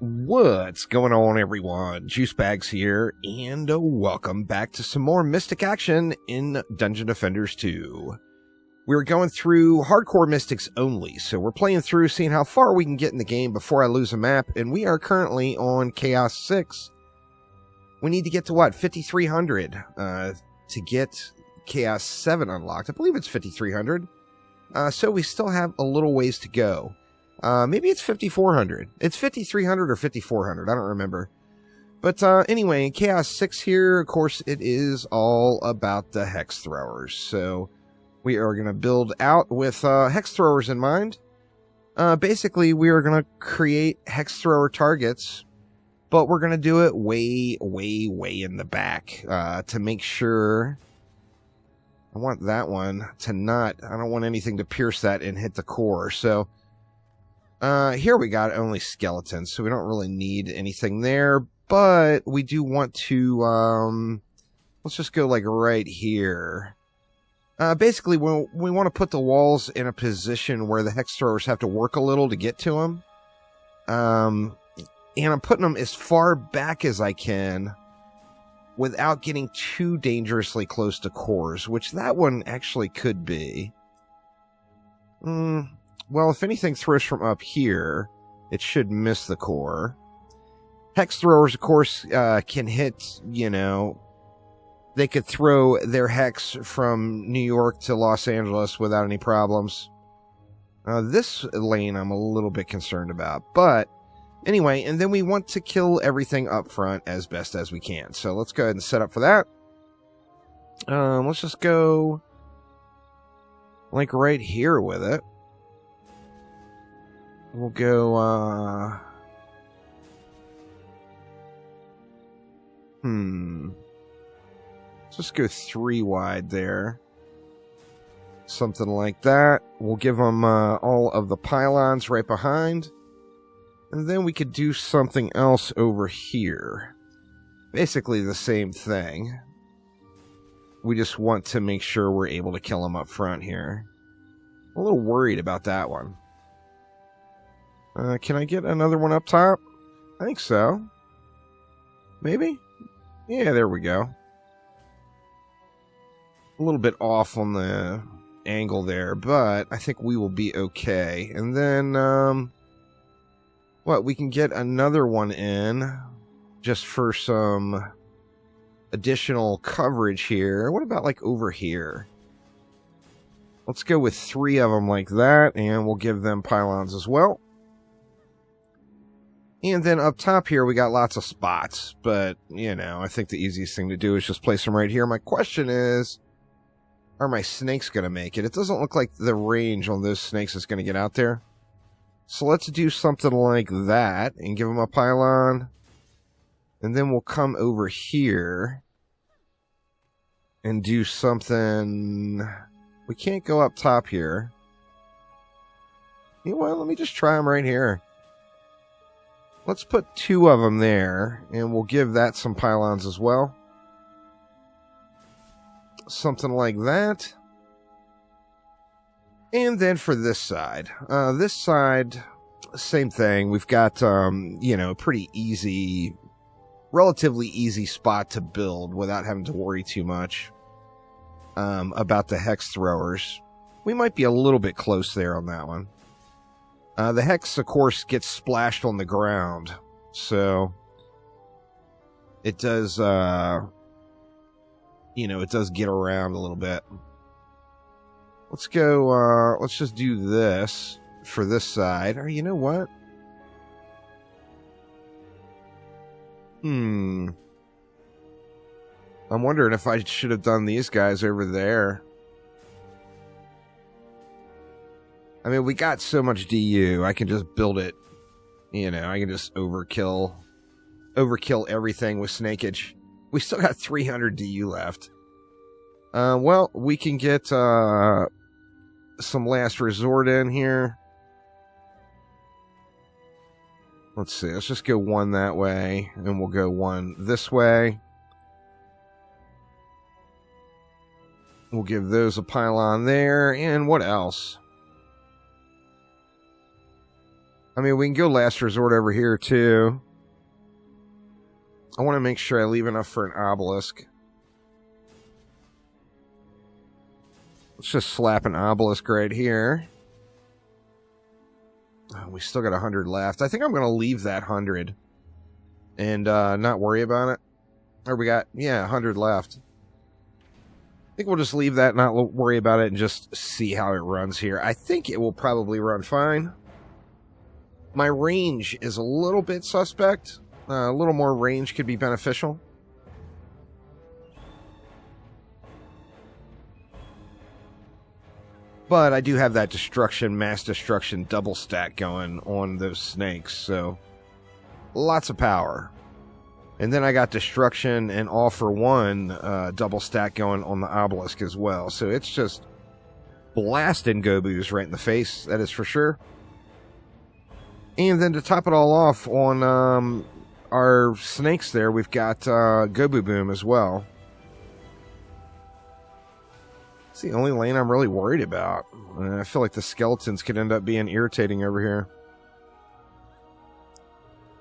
What's going on, everyone? Juice Bags here, and welcome back to some more Mystic action in Dungeon Defenders 2. We're going through hardcore Mystics only, so we're playing through, seeing how far we can get in the game before I lose a map, and we are currently on Chaos 6. We need to get to, what, 5,300 to get Chaos 7 unlocked. I believe it's 5,300, so we still have a little ways to go. Maybe it's 5,400. It's 5,300 or 5,400. I don't remember. But anyway, in Chaos 6 here, of course, it is all about the Hex Throwers. So we are going to build out with Hex Throwers in mind. Basically, we are going to create Hex Thrower targets, but we're going to do it way, way, way in the back to make sure. I want that one to not, I don't want anything to pierce that and hit the core. So here we got only skeletons, so we don't really need anything there, but we do want to, let's just go like right here. Basically, we want to put the walls in a position where the Hex Throwers have to work a little to get to them. And I'm putting them as far back as I can without getting too dangerously close to cores, which that one actually could be. Well, if anything throws from up here, it should miss the core. Hex Throwers, of course, can hit, you know, they could throw their hex from New York to Los Angeles without any problems. This lane I'm a little bit concerned about, but anyway, and then we want to kill everything up front as best as we can. So let's go ahead and set up for that. Let's just go like right here with it. We'll go, let's just go 3 wide there. Something like that. We'll give them all of the pylons right behind. And then we could do something else over here. Basically the same thing. We just want to make sure we're able to kill them up front here. I'm a little worried about that one. Can I get another one up top? I think so. Maybe? Yeah, there we go. A little bit off on the angle there, but I think we will be okay. And then, what, we can get another one in just for some additional coverage here. What about, like, over here? Let's go with 3 of them like that, and we'll give them pylons as well. And then up top here, we got lots of spots. But, you know, I think the easiest thing to do is just place them right here. My question is, are my snakes going to make it? It doesn't look like the range on those snakes is going to get out there. So let's do something like that and give them a pylon. And then we'll come over here and do something. We can't go up top here. You know what? Let me just try them right here. Let's put 2 of them there, and we'll give that some pylons as well. Something like that. And then for this side. This side, same thing. We've got, you know, pretty easy, relatively easy spot to build without having to worry too much about the Hex Throwers. We might be a little bit close there on that one. The Hex, of course, gets splashed on the ground, so it does, you know, it does get around a little bit. Let's go, let's just do this for this side. Or you know what? I'm wondering if I should have done these guys over there. I mean, we got so much DU, I can just build it, you know, I can just overkill everything with snakeage. We still got 300 DU left. Well, we can get, some last resort in here. Let's see, let's just go 1 that way, and we'll go 1 this way. We'll give those a pylon there, and what else? I mean, we can go last resort over here, too. I want to make sure I leave enough for an obelisk. Let's just slap an obelisk right here. Oh, we still got 100 left. I think I'm going to leave that 100 and not worry about it. Or we got, yeah, 100 left. I think we'll just leave that, not worry about it, and just see how it runs here. I think it will probably run fine. My range is a little bit suspect. A little more range could be beneficial. But I do have that destruction, mass destruction, double stack going on those snakes, so lots of power. And then I got destruction and all for one double stack going on the obelisk as well. So it's just blasting Gobus right in the face, that is for sure. And then to top it all off on our snakes there, we've got Gobu Boom as well. It's the only lane I'm really worried about. I feel like the skeletons could end up being irritating over here.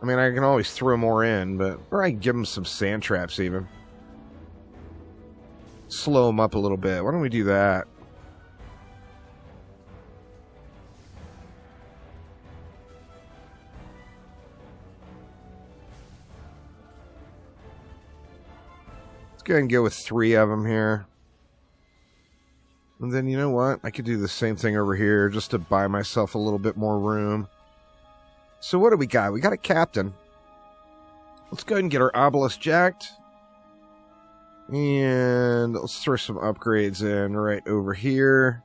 I mean, I can always throw more in, but... Or I can give them some sand traps, even. Slow them up a little bit. Why don't we do that? Let's go ahead and go with 3 of them here. And then, you know what? I could do the same thing over here just to buy myself a little bit more room. So what do we got? We got a captain. Let's go ahead and get our obelisk jacked. And let's throw some upgrades in right over here.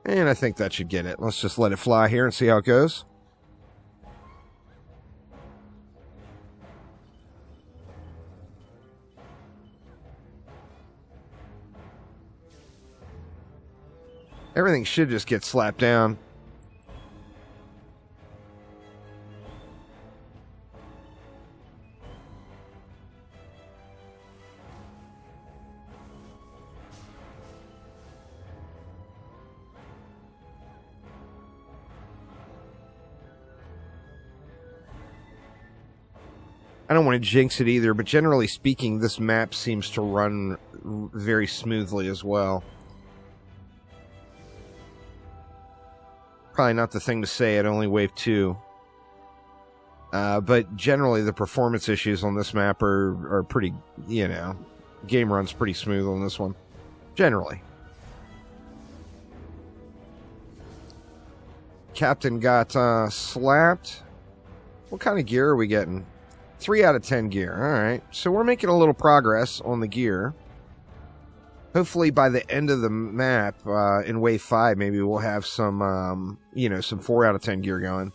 And I think that should get it. Let's just let it fly here and see how it goes. Everything should just get slapped down. I don't want to jinx it either, but generally speaking, this map seems to run very smoothly as well. Probably not the thing to say at only wave 2. But generally the performance issues on this map are pretty, you know, game runs pretty smooth on this one. Generally. Captain got slapped. What kind of gear are we getting? 3 out of 10 gear. Alright. So we're making a little progress on the gear. Hopefully by the end of the map, in wave 5, maybe we'll have some, you know, some 4 out of 10 gear going.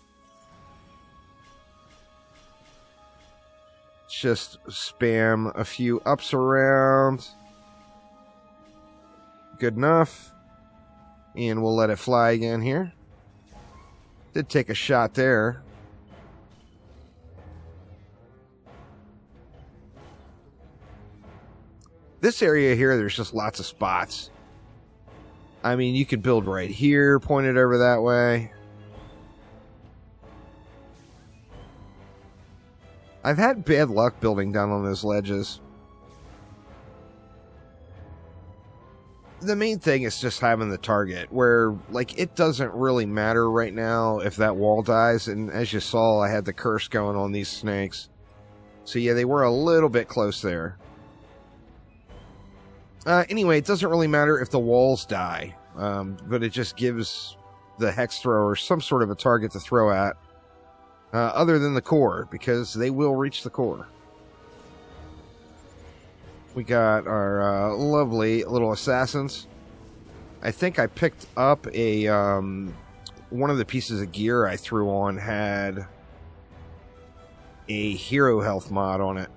Just spam a few ups around. Good enough. And we'll let it fly again here. Did take a shot there. This area here, there's just lots of spots. I mean, you could build right here, point it over that way. I've had bad luck building down on those ledges. The main thing is just having the target, where, like, it doesn't really matter right now if that wall dies. And as you saw, I had the curse going on these snakes. So yeah, they were a little bit close there. Anyway, it doesn't really matter if the walls die, but it just gives the hex thrower some sort of a target to throw at, other than the core, because they will reach the core. We got our lovely little assassins. I think I picked up a one of the pieces of gear I threw on had a hero health mod on it,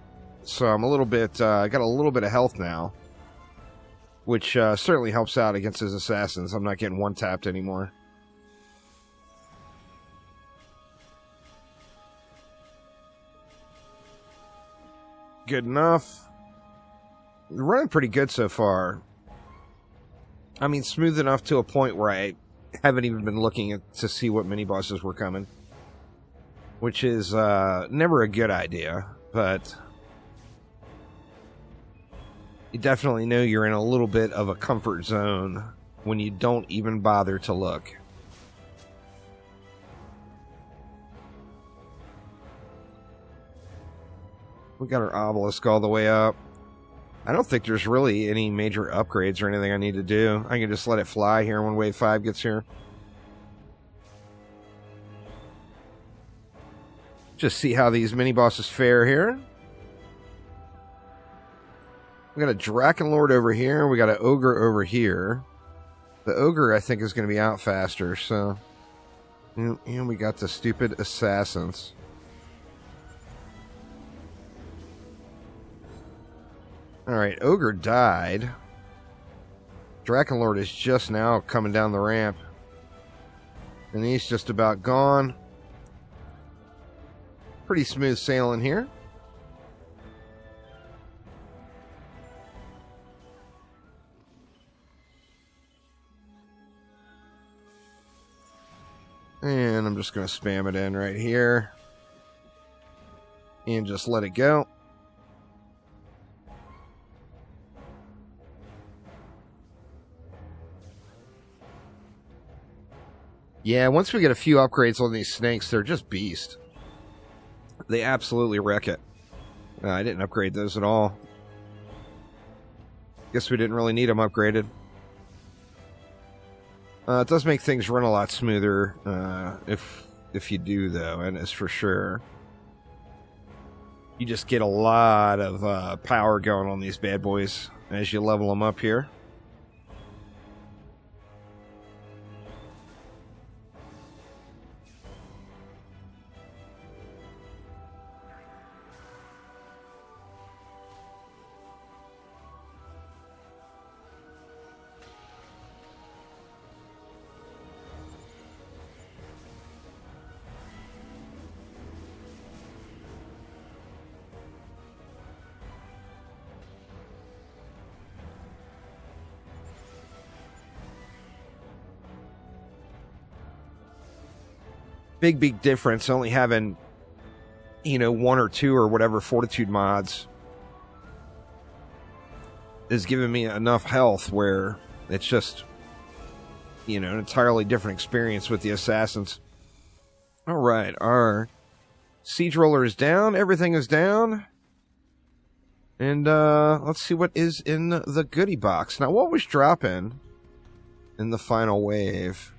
so I'm a little bit I got a little bit of health now. Which certainly helps out against his assassins. I'm not getting one-tapped anymore. Good enough. Running pretty good so far. I mean, smooth enough to a point where I haven't even been looking to see what mini-bosses were coming. Which is never a good idea, but you definitely know you're in a little bit of a comfort zone when you don't even bother to look. We got our obelisk all the way up. I don't think there's really any major upgrades or anything I need to do. I can just let it fly here when Wave 5 gets here. Just see how these mini-bosses fare here. We got a Drakenlord over here. We got an Ogre over here. The Ogre, I think, is going to be out faster, so... And we got the stupid assassins. Alright, Ogre died. Drakenlord is just now coming down the ramp. And he's just about gone. Pretty smooth sailing here. And I'm just going to spam it in right here. And just let it go. Yeah, once we get a few upgrades on these snakes, they're just beast. They absolutely wreck it. I didn't upgrade those at all. Guess we didn't really need them upgraded. It does make things run a lot smoother if you do, though, and it's for sure. You just get a lot of power going on these bad boys as you level them up here. Big difference only having, you know, 1 or 2 or whatever fortitude mods is giving me enough health where it's just, you know, an entirely different experience with the assassins. All right, our siege roller is down. Everything is down. And let's see what is in the goodie box. Now, what was dropping in the final wave?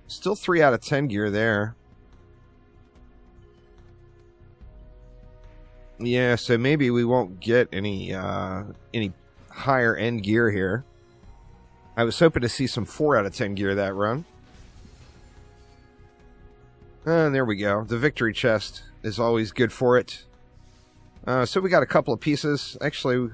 Still 3 out of 10 gear there. Yeah, so maybe we won't get any higher end gear here. I was hoping to see some 4 out of 10 gear that run. And there we go. The victory chest is always good for it. So we got a couple of pieces. Actually,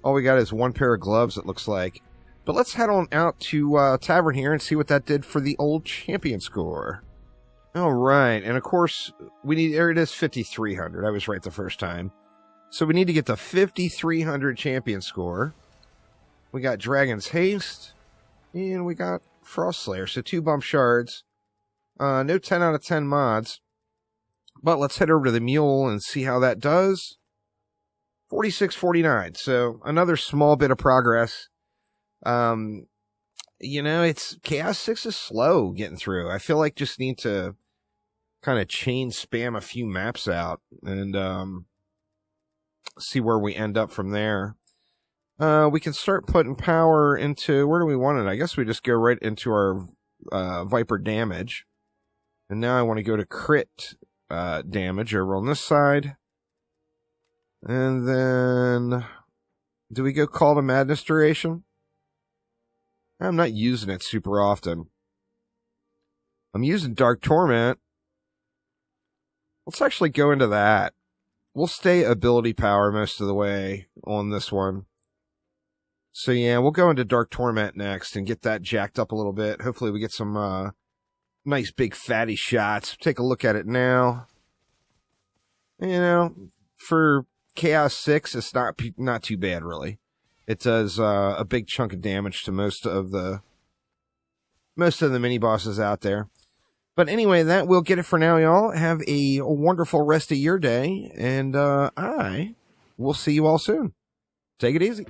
all we got is 1 pair of gloves, it looks like. But let's head on out to Tavern here and see what that did for the old champion score. All right, and of course, we need, there it is, 5,300. I was right the first time. So we need to get the 5,300 champion score. We got Dragon's Haste, and we got Frost Slayer. So 2 bump shards. No 10 out of 10 mods. But let's head over to the mule and see how that does. 4649. So another small bit of progress. You know, it's Chaos 6 is slow getting through. I feel like just need to kind of chain spam a few maps out and see where we end up from there. We can start putting power into, where do we want it? I guess we just go right into our Viper damage. And now I want to go to crit damage over on this side. And then, do we go Call to Madness duration? I'm not using it super often. I'm using Dark Torment. Let's actually go into that. We'll stay ability power most of the way on this one. So yeah, we'll go into Dark Torment next and get that jacked up a little bit. Hopefully we get some nice big fatty shots. Take a look at it now. You know, for Chaos 6, it's not too bad, really. It does a big chunk of damage to most of the mini bosses out there. But anyway, that will get it for now, y'all. Have a wonderful rest of your day, and I will see you all soon. Take it easy.